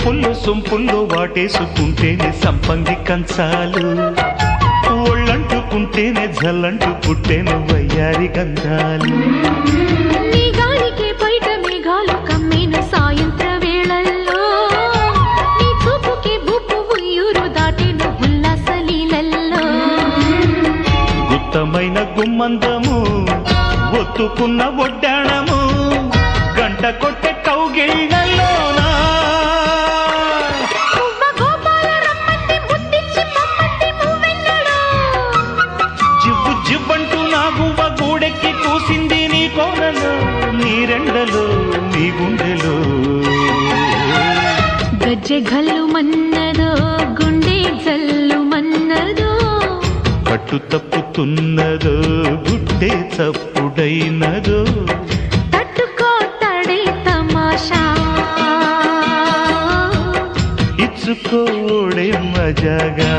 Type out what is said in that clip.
వంపుల్లో సొంపుల్లో వాటేసుకుంటేనే సంపంగి కంచాలు, ఒళ్ళంటుకుంటేనే జల్లంటు పుట్టేను వయ్యారి గంధాలు. నీ గాలికే బయట మేఘాలు కమ్మేను సాయంత్ర వేళల్లో, నీ చూపుకే బూపు ఉయ్యూరు దాటేను ఉల్లాస లీలల్లో. గుత్తమైన గుమ్మందము ఒత్తుకున్న ఒడ్డాణము గంట కొట్టే కౌగిళ్ళలోనా జివ్వు జివ్వంటూ నా గువ్వ గూడెక్కి కూసింది నీ కోనలో, నీ రెండలో నీ గుండెలో. గజ్జె గల్లు మన్నదో గుండె జల్లు మన్నదో, పట్టు తప్పుతున్నదో గుడ్డే చప్పుడైనదో, తట్టుకోతడే తమాషా ఇచ్చుకోడే మజాగా.